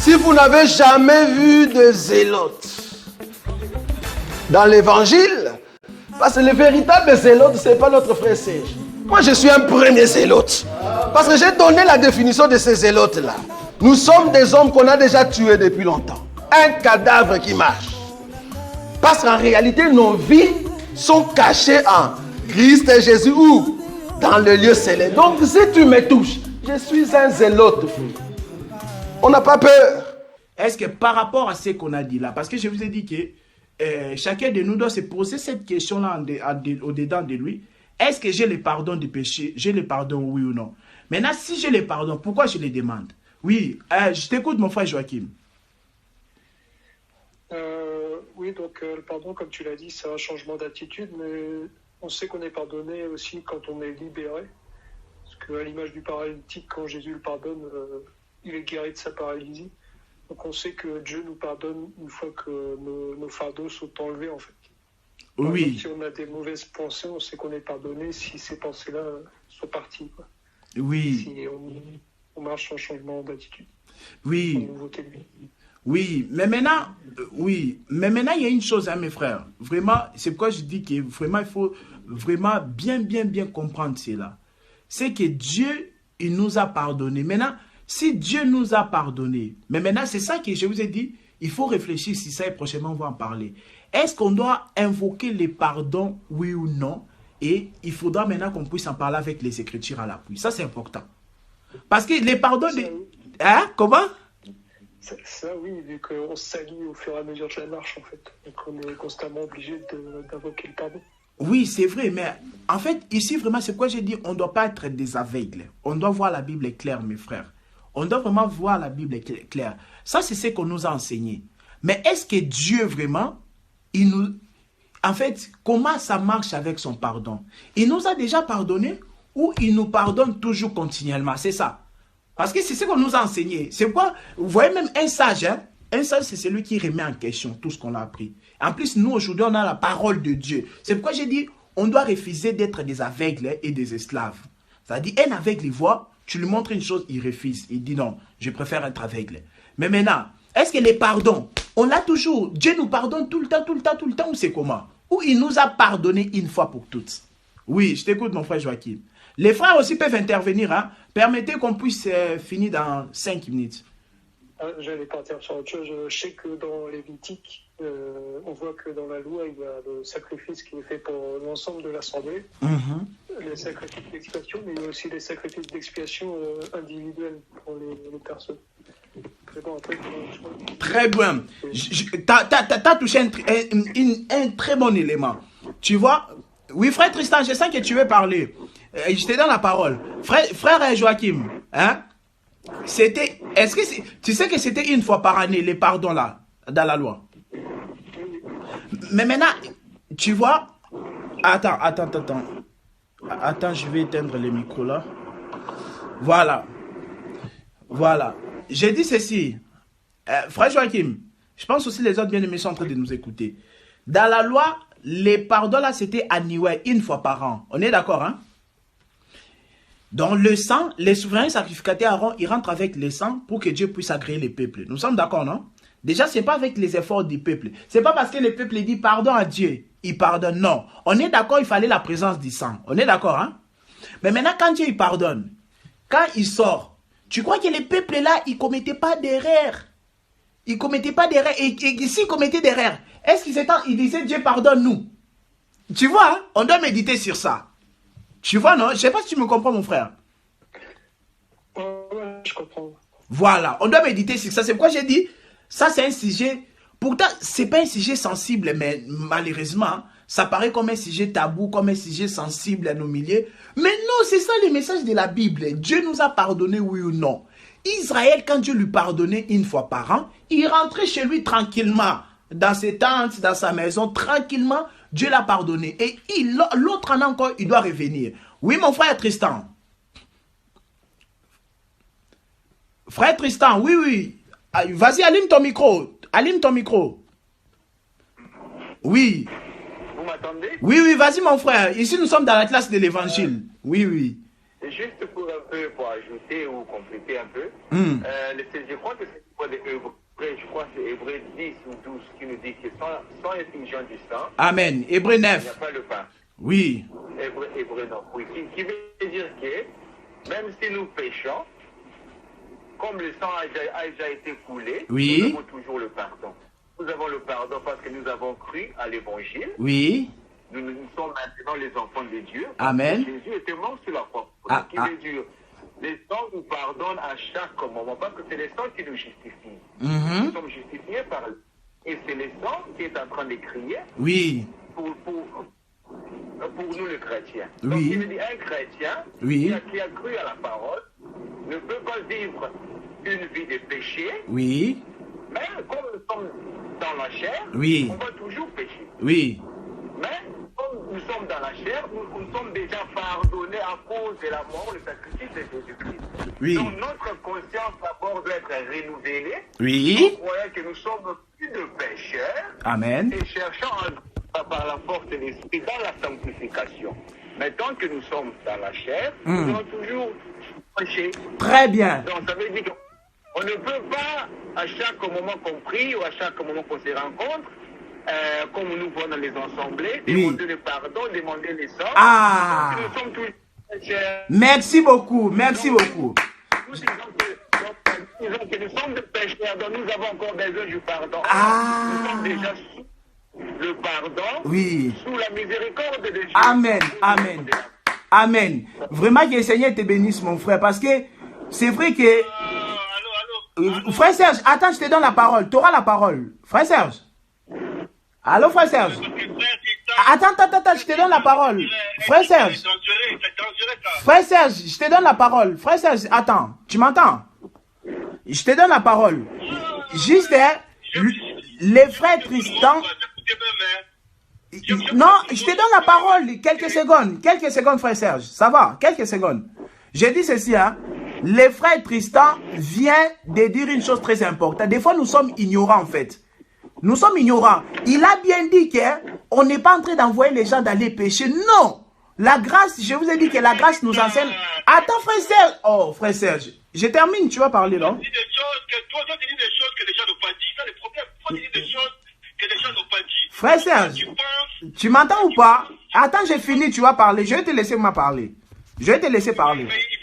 Si vous n'avez jamais vu de zélotes dans l'évangile, parce que le véritable zélote, ce n'est pas notre frère Serge. Moi, je suis un premier zélote. Parce que j'ai donné la définition de ces zélotes-là. Nous sommes des hommes qu'on a déjà tués depuis longtemps. Un cadavre qui marche. Parce qu'en réalité, nos vies sont cachées en Christ et Jésus ou dans le lieu céleste. Donc, si tu me touches, je suis un zélote. On n'a pas peur. Est-ce que par rapport à ce qu'on a dit là, parce que je vous ai dit que chacun de nous doit se poser cette question-là au-dedans de lui. Est-ce que j'ai le pardon du péché? J'ai le pardon, oui ou non? Maintenant, si j'ai le pardon, pourquoi je le demande? Oui, je t'écoute, mon frère Joachim. Oui, donc le pardon, comme tu l'as dit, c'est un changement d'attitude, mais on sait qu'on est pardonné aussi quand on est libéré. Parce qu'à l'image du paralytique, quand Jésus le pardonne, il est guéri de sa paralysie. Donc on sait que Dieu nous pardonne une fois que nos fardeaux sont enlevés, en fait. Oui. Donc, si on a des mauvaises pensées, on sait qu'on est pardonné si ces pensées-là sont parties, quoi. Oui. Si on marche en changement d'attitude. Oui. En nouveauté de vie. Oui, mais maintenant, il y a une chose, hein, mes frères. Vraiment, c'est pourquoi je dis que vraiment, il faut vraiment bien comprendre cela. C'est que Dieu, il nous a pardonné. Maintenant, si Dieu nous a pardonné, mais maintenant, c'est ça que je vous ai dit, il faut réfléchir si ça et prochainement, on va en parler. Est-ce qu'on doit invoquer les pardons, oui ou non? Et il faudra maintenant qu'on puisse en parler avec les Écritures à l'appui. Ça, c'est important. Parce que les pardons... Hein? Comment? Ça, oui, vu qu'on s'allie au fur et à mesure de la marche, en fait. Donc, on est constamment obligé d'invoquer le pardon. Oui, c'est vrai, mais en fait, ici, vraiment, c'est quoi j'ai dit, on ne doit pas être des aveugles. On doit voir la Bible claire, mes frères. On doit vraiment voir la Bible claire. Ça, c'est ce qu'on nous a enseigné. Mais est-ce que Dieu, vraiment, il nous... En fait, comment ça marche avec son pardon? Il nous a déjà pardonné ou il nous pardonne toujours continuellement? C'est ça. Parce que c'est ce qu'on nous a enseigné. C'est quoi? Vous voyez même un sage, hein? Un sage, c'est celui qui remet en question tout ce qu'on a appris. En plus, nous, aujourd'hui, on a la parole de Dieu. C'est pourquoi j'ai dit, on doit refuser d'être des aveugles et des esclaves. C'est-à-dire, un aveugle, il voit, tu lui montres une chose, il refuse. Il dit non, je préfère être aveugle. Mais maintenant, est-ce que les pardons, on l'a toujours? Dieu nous pardonne tout le temps, ou c'est comment? Ou il nous a pardonné une fois pour toutes? Oui, je t'écoute, mon frère Joachim. Les frères aussi peuvent intervenir, hein? Permettez qu'on puisse finir dans 5 minutes. J'allais partir sur autre chose. Je sais que dans Lévitique, on voit que dans la loi, il y a le sacrifice qui est fait pour l'ensemble de l'assemblée. Les sacrifices d'expiation, mais il y a aussi les sacrifices d'expiation individuels pour les personnes. Bon, après, très bien. Tu as touché un très bon élément. Tu vois? Oui, frère Tristan, je sens que tu veux parler. Je te donne la parole. Frère Joachim, hein? C'était, est-ce que tu sais que c'était une fois par année les pardons là, dans la loi? Mais maintenant, tu vois, attends, je vais éteindre le micro là. Voilà. J'ai dit ceci, frère Joachim, je pense aussi les autres bien-aimés sont en train de nous écouter. Dans la loi, les pardons là, c'était annuel, une fois par an. On est d'accord, hein? Dans le sang, les souverains sacrificateurs Aaron, ils rentrent avec le sang pour que Dieu puisse agréer les peuples. Nous sommes d'accord, non? Déjà, ce n'est pas avec les efforts du peuple. Ce n'est pas parce que le peuple dit pardon à Dieu, il pardonne. Non. On est d'accord, il fallait la présence du sang. On est d'accord, hein? Mais maintenant, quand Dieu il pardonne, quand il sort, tu crois que les peuples là, ils ne commettaient pas d'erreur? Ils ne commettaient pas d'erreur. Et s'ils commettaient d'erreur, est-ce qu'ils disaient Dieu pardonne-nous? Tu vois, hein? On doit méditer sur ça. Tu vois, non? Je ne sais pas si tu me comprends, mon frère. Ouais, je comprends. Voilà, on doit méditer sur ça. C'est pourquoi j'ai dit, ça c'est un sujet, pourtant, ce n'est pas un sujet sensible, mais malheureusement, ça paraît comme un sujet tabou, comme un sujet sensible à nos milieux. Mais non, c'est ça le message de la Bible. Dieu nous a pardonné, oui ou non. Israël, quand Dieu lui pardonnait une fois par an, il rentrait chez lui tranquillement, dans ses tentes, dans sa maison, tranquillement. Dieu l'a pardonné. Et l'autre an encore, il doit revenir. Oui, mon frère Tristan. Frère Tristan, oui. Vas-y, allume ton micro. Oui. Vous m'entendez? Oui, vas-y, mon frère. Ici, nous sommes dans la classe de l'évangile. Oui. Juste pour ajouter ou compléter un peu, je crois que c'est je crois que c'est Hébreux 10 ou 12 qui nous dit que sans effusion du sang, Amen. Hébreux il n'y a 9. pas le pain. Oui. Hébreux 9. Oui. Qui veut dire que même si nous péchons, comme le sang a déjà été coulé, Oui. nous avons toujours le pardon. Nous avons le pardon parce que nous avons cru à l'évangile. Oui. Nous sommes maintenant les enfants de Dieu. Amen. Jésus était mort sur la croix. Qui veut dire, les sangs nous pardonnent à chaque moment, parce que c'est les sangs qui nous justifient. Nous sommes justifiés par lui. Et c'est les sangs qui est en train de crier Oui. pour nous les chrétiens. Oui. Donc il veut dire, un chrétien Oui. qui a cru à la parole ne peut pas vivre une vie de péché, Oui. mais comme nous sommes dans la chair, Oui. on va toujours pécher. Oui. Mais comme nous sommes dans la chair, nous sommes déjà pardonnés à cause de la mort, le sacrifice de Jésus-Christ. Oui. Donc notre conscience d'abord doit être renouvelée. Oui. Nous voyons que nous sommes plus de pécheurs Amen. et cherchons par la force de l'esprit dans la sanctification. Mais tant que nous sommes dans la chair, nous allons toujours pécher. Très bien. Donc ça veut dire qu'on ne peut pas, à chaque moment qu'on prie ou à chaque moment qu'on se rencontre, comme nous voyons dans les assemblées, demander le pardon, demander les sorts. Ah. Nous sommes tous pécheurs. Merci beaucoup. Merci beaucoup. Nous disons que nous sommes des pécheurs, donc nous avons encore besoin du pardon. Ah. Nous sommes déjà sous le pardon, Oui. sous la miséricorde de Dieu. Amen. Amen. Amen. Vraiment que le Seigneur te bénisse, mon frère, parce que c'est vrai que... Frère Serge, attends, je te donne la parole. Tu auras la parole. Frère Serge. Allô, frère Serge. Attends, je te donne la parole. Frère Serge. Frère Serge, je te donne la parole. Frère Serge, attends, tu m'entends? Je te donne la parole. Juste, les frères Tristan... Non, je te donne la parole. Quelques secondes, frère Serge. Ça va, quelques secondes. Je dis ceci, hein. Les frères Tristan vient de dire une chose très importante. Des fois, nous sommes ignorants, en fait. Nous sommes ignorants. Il a bien dit qu'on n'est pas en train d'envoyer les gens d'aller pécher. Non. La grâce, je vous ai dit que la grâce nous enseigne. Attends, frère Serge. Oh, frère Serge. Je termine, tu vas parler, non? Tu dis des choses que les gens n'ont pas dit. C'est le problème. Toi, tu dis des choses que les gens n'ont pas dit. Frère Serge, tu m'entends ou pas? Attends, j'ai fini, tu vas parler. Je vais te laisser moi parler. Je vais te laisser parler. Mais il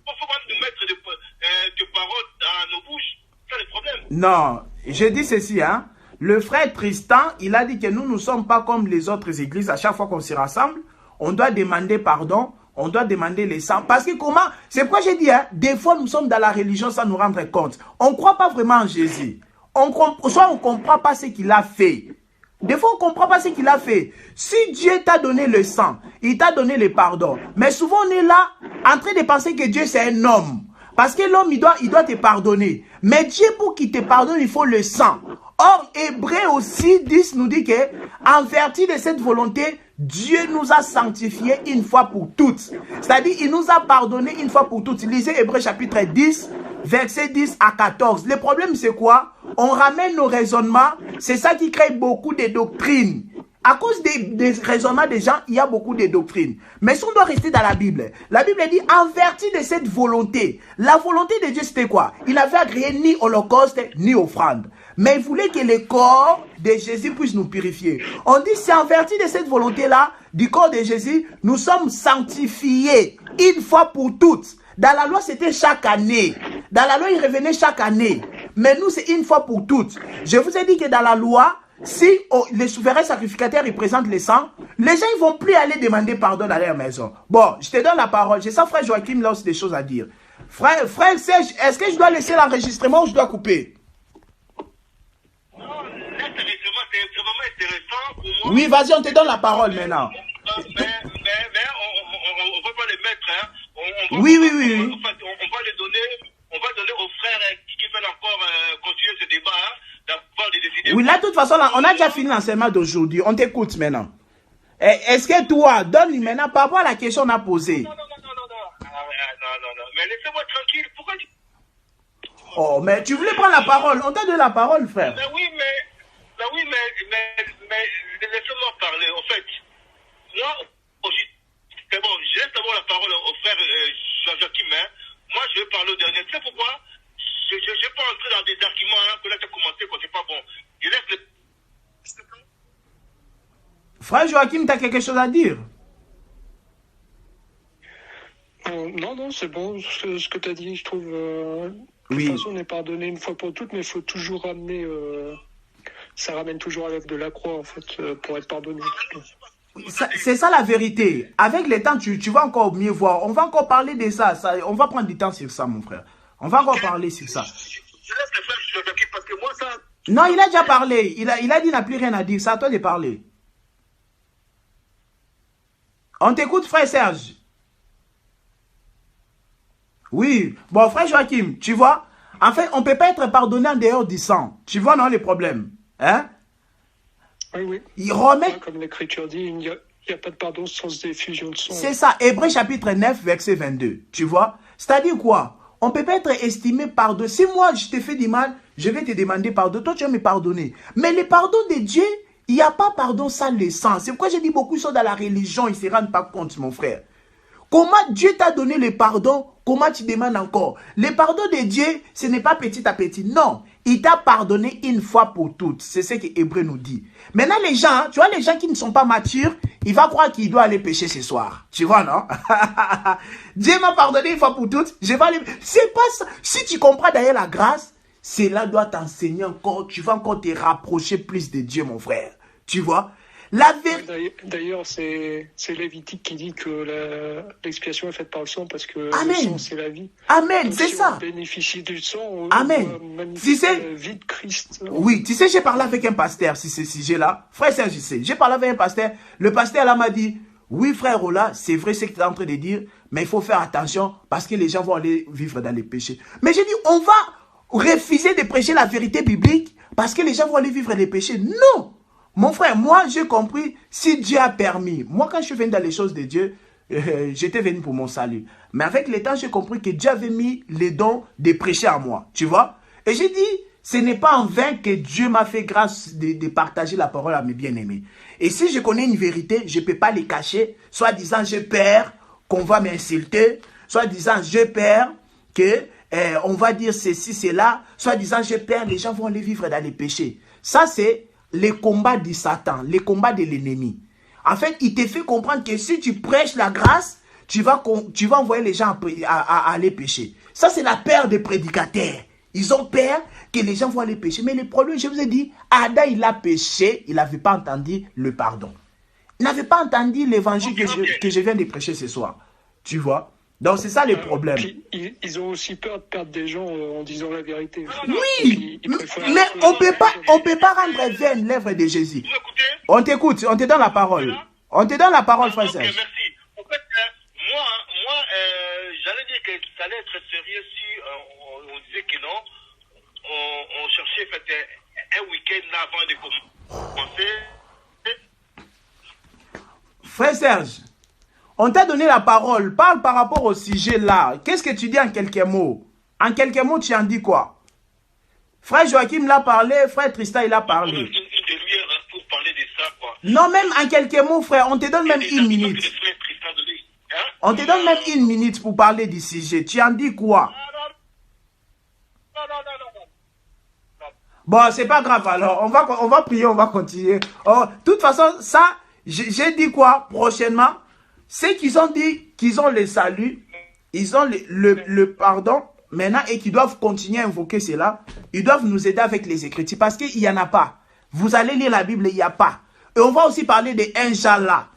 faut pas nous mettre des paroles dans nos bouches. C'est le problème. Non, je dis ceci, hein. Le frère Tristan, il a dit que nous ne sommes pas comme les autres églises. À chaque fois qu'on se rassemble, on doit demander pardon, on doit demander les sangs. Parce que comment? C'est pourquoi j'ai dit, hein, des fois nous sommes dans la religion sans nous rendre compte. On ne croit pas vraiment en Jésus. Soit on ne comprend pas ce qu'il a fait. Des fois, on ne comprend pas ce qu'il a fait. Si Dieu t'a donné le sang, il t'a donné le pardon. Mais souvent, on est là en train de penser que Dieu, c'est un homme. Parce que l'homme, il doit te pardonner. Mais Dieu, pour qu'il te pardonne, il faut le sang. Or, Hébreux aussi 10 nous dit que, en vertu de cette volonté, Dieu nous a sanctifiés une fois pour toutes. C'est-à-dire, il nous a pardonné une fois pour toutes. Lisez Hébreux chapitre 10, versets 10 à 14. Le problème, c'est quoi? On ramène nos raisonnements. C'est ça qui crée beaucoup de doctrines. À cause des raisonnements des gens, il y a beaucoup de doctrines. Mais si on doit rester dans la Bible dit, en vertu de cette volonté, la volonté de Dieu, c'était quoi? Il n'avait agréé ni holocauste, ni offrande. Mais il voulait que le corps de Jésus puisse nous purifier. On dit, c'est en vertu de cette volonté-là, du corps de Jésus, nous sommes sanctifiés une fois pour toutes. Dans la loi, c'était chaque année. Dans la loi, il revenait chaque année. Mais nous, c'est une fois pour toutes. Je vous ai dit que dans la loi, si les souverains sacrificateurs ils présentent le sang, les gens ne vont plus aller demander pardon dans leur maison. Bon, je te donne la parole. J'ai ça, frère Joachim, là aussi des choses à dire. Frère Serge, est-ce que je dois laisser l'enregistrement ou je dois couper? Non, l'enregistrement, c'est vraiment intéressant pour moi. Oui, vas-y, on te donne la parole maintenant. Mais on ne va pas les mettre. Hein. Oui. On va les donner. On va donner aux frères qui veulent encore continuer ce débat. Hein. Oui, là, de toute façon, là, on a déjà fini l'enseignement d'aujourd'hui. On t'écoute maintenant. Est-ce que toi, donne-lui maintenant par rapport à la question qu'on a posée. Non. Mais laissez-moi tranquille. Pourquoi tu... Oh, mais tu voulais prendre la parole. On t'a donné la parole, frère. Mais oui, mais laissez-moi parler. En fait, moi, aussi, c'est bon, je laisse d'abord la parole au frère Joachim. Moi, je vais parler au dernier. Tu sais pourquoi? Je ne vais pas entrer dans des Frère Joachim, tu as quelque chose à dire? Non, c'est bon ce que tu as dit. Je trouve de Oui. toute façon, on est pardonné une fois pour toutes, mais il faut toujours ramener. Ça ramène toujours avec de la croix, en fait, pour être pardonné. C'est ça la vérité. Avec le temps, tu vas encore mieux voir. On va encore parler de ça. On va prendre du temps sur ça, mon frère. On va encore parler sur ça. Je laisse le frère Joachim parce que moi, ça. Non, il a déjà parlé. Il a dit qu'il n'a plus rien à dire. C'est à toi de parler. On t'écoute, frère Serge. Oui. Bon, frère Joachim, tu vois, en fait, on ne peut pas être pardonné en dehors du sang. Tu vois, non, les problèmes. Hein? Oui. Il remet... Comme l'Écriture dit, il n'y a pas de pardon sans effusion de sang. C'est ça. Hébreux chapitre 9, verset 22. Tu vois? C'est-à-dire quoi? On ne peut pas être estimé pardonné. Si moi, je t'ai fait du mal, je vais te demander pardon. Toi, tu vas me pardonner. Mais le pardon de Dieu, il n'y a pas pardon sans le sang. C'est pourquoi j'ai dit beaucoup de choses dans la religion. Ils ne se rendent pas compte, mon frère. Comment Dieu t'a donné le pardon? Comment tu demandes encore? Le pardon de Dieu, ce n'est pas petit à petit. Non, il t'a pardonné une fois pour toutes. C'est ce que Hébreu nous dit. Maintenant, les gens, tu vois, les gens qui ne sont pas matures, ils vont croire qu'il doit aller pécher ce soir. Tu vois, non? Dieu m'a pardonné une fois pour toutes. Je vais aller... C'est pas ça. Si tu comprends d'ailleurs la grâce, cela doit t'enseigner encore. Tu vas encore te rapprocher plus de Dieu, mon frère. Tu vois? D'ailleurs, c'est Lévitique qui dit que l'expiation est faite par le sang parce que Amen. Le sang, c'est la vie. Amen, c'est ça. On bénéficie du sang, on Amen. doit magnifier la vie de Christ. Oui, tu sais, j'ai parlé avec un pasteur sur ce sujet-là. Frère Serge, j'ai parlé avec un pasteur. Le pasteur là m'a dit, oui frère Ola, c'est vrai ce que tu es en train de dire, mais il faut faire attention parce que les gens vont aller vivre dans les péchés. Mais j'ai dit, on va refuser de prêcher la vérité biblique parce que les gens vont aller vivre les péchés. Non! Mon frère, moi, j'ai compris, si Dieu a permis, moi, quand je suis venu dans les choses de Dieu, j'étais venu pour mon salut. Mais avec le temps, j'ai compris que Dieu avait mis les dons de prêcher à moi, tu vois. Et j'ai dit, ce n'est pas en vain que Dieu m'a fait grâce de partager la parole à mes bien-aimés. Et si je connais une vérité, je ne peux pas les cacher, soit disant, j'ai peur qu'on va m'insulter, soit disant, j'ai peur que on va dire ceci, cela, soit disant, j'ai peur, les gens vont aller vivre dans les péchés. Ça, c'est les combats du Satan, les combats de l'ennemi. En fait, il te fait comprendre que si tu prêches la grâce, tu vas envoyer les gens à aller pécher. Ça, c'est la peur des prédicateurs. Ils ont peur que les gens vont aller pécher. Mais le problème, je vous ai dit, Adam, il a péché, il n'avait pas entendu le pardon. Il n'avait pas entendu l'évangile que je viens de prêcher ce soir. Tu vois? Donc, c'est ça le problème. Ils ont aussi peur de perdre des gens en disant la vérité. Oui, mais on peut pas rendre vaine l'œuvre de Jésus. On t'écoute, on te donne la parole. On te donne la parole, frère Serge. Merci. En fait, moi j'allais dire que ça allait être sérieux si on disait que non, on cherchait un week-end avant de commencer. Frère Serge, on t'a donné la parole. Parle par rapport au sujet là. Qu'est-ce que tu dis en quelques mots? En quelques mots, tu en dis quoi? Frère Joachim l'a parlé, frère Tristan il a parlé. Une demi-heure pour parler de ça, quoi. Non, même en quelques mots, frère, on te donne même une minute. On te donne même une minute pour parler du sujet. Tu en dis quoi? Non. Bon, c'est pas grave alors. On va prier, on va continuer. Oh, de toute façon, ça, j'ai dit quoi prochainement? C'est qu'ils ont dit qu'ils ont le salut, ils ont le pardon maintenant et qu'ils doivent continuer à invoquer cela. Ils doivent nous aider avec les Écritures parce qu'il n'y en a pas. Vous allez lire la Bible, il n'y a pas. Et on va aussi parler de Inch'Allah.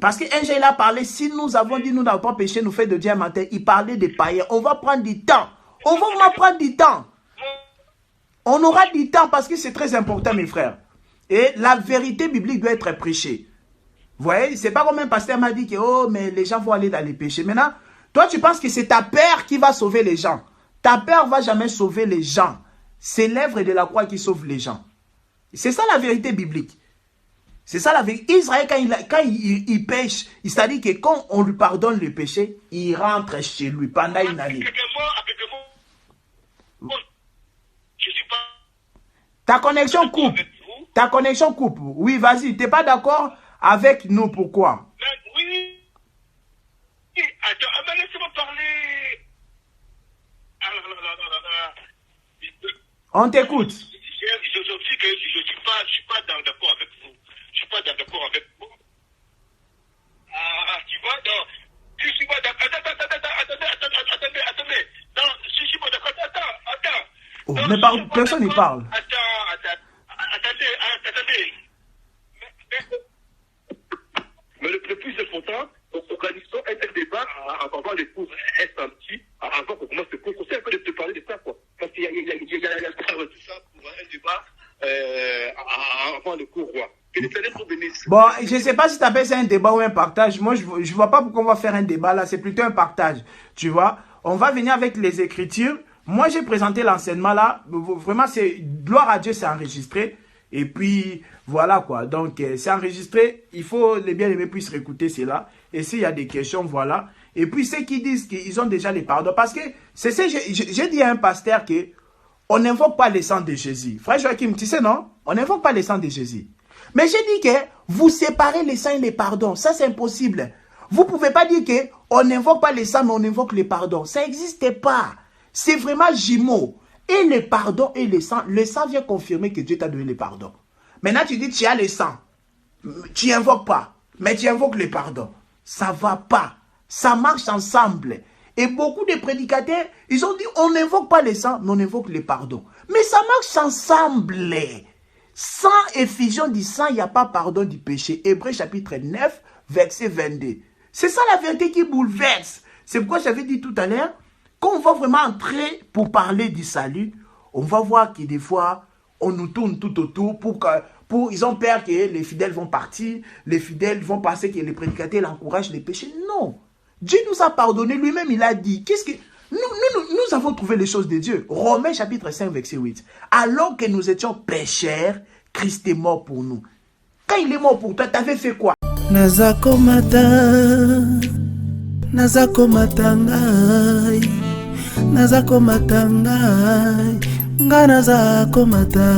Parce que Inch'Allah a parlé, si nous avons dit nous n'avons pas péché, nous fait de Dieu un matin, il parlait des païens. On va prendre du temps. On va vraiment prendre du temps. On aura du temps parce que c'est très important, mes frères. Et la vérité biblique doit être prêchée. Vous voyez, c'est pas comme un pasteur m'a dit que oh, mais les gens vont aller dans les péchés. Maintenant, toi tu penses que c'est ta peur qui va sauver les gens. Ta peur ne va jamais sauver les gens. C'est l'œuvre de la croix qui sauve les gens. C'est ça la vérité biblique. C'est ça la vérité. Israël, quand il pêche, c'est-à-dire que quand on lui pardonne le péché, il rentre chez lui pendant une année. Je suis pas... Ta connexion coupe. Ta connexion coupe. Oui, vas-y. Tu n'es pas d'accord avec nous, pourquoi? Oui. Attends, laissez-moi parler. On t'écoute. Je suis pas d'accord avec vous. Je suis pas d'accord avec vous. Oh, mais personne n'y parle. Attendez. Mais le plus important, organisons un débat avant les cours un samedi, avant qu'on commence le cours. On sait un peu de parler de ça, quoi. Parce qu'il y a tout ça pour un débat avant le cours, quoi. Bon, je ne sais pas si tu appelles ça un débat ou un partage. Moi, je ne vois pas pourquoi on va faire un débat là. C'est plutôt un partage. Tu vois, on va venir avec les Écritures. Moi, j'ai présenté l'enseignement là. Vraiment, c'est gloire à Dieu, c'est enregistré. Et puis, voilà quoi. Donc, c'est enregistré. Il faut les bien-aimés puissent réécouter cela. Et s'il y a des questions, voilà. Et puis, ceux qui disent qu'ils ont déjà les pardons. Parce que, c'est ça, j'ai dit à un pasteur que on n'invoque pas le sang de Jésus. Frère Joachim, tu sais, non? On n'invoque pas le sang de Jésus. Mais j'ai dit que vous séparez les saints et les pardons. Ça, c'est impossible. Vous ne pouvez pas dire qu'on n'invoque pas les saints, mais on invoque les pardons. Ça n'existe pas. C'est vraiment jumeau. Et les pardons et les sangs, le sang vient confirmer que Dieu t'a donné les pardons. Maintenant, tu dis tu as les sangs. Tu n'invoques pas, mais tu invoques les pardons. Ça ne va pas. Ça marche ensemble. Et beaucoup de prédicateurs, ils ont dit on n'invoque pas les sangs, mais on invoque les pardons. Mais ça marche ensemble. Sans effusion du sang, il n'y a pas pardon du péché. Hébreux chapitre 9, verset 22. C'est ça la vérité qui bouleverse. C'est pourquoi j'avais dit tout à l'heure, quand on va vraiment entrer pour parler du salut, on va voir que des fois, on nous tourne tout autour ils ont peur que les fidèles vont partir, les fidèles vont penser que les prédicateurs encouragent les péchés. Non. Dieu nous a pardonné, lui-même il a dit. Nous avons trouvé les choses de Dieu. Romains chapitre 5, verset 8. Alors que nous étions pécheurs, Christ est mort pour nous. Quand il est mort pour toi, tu avais fait quoi? Nazakomata ngai, nazakomata ngai, nga nazakomata.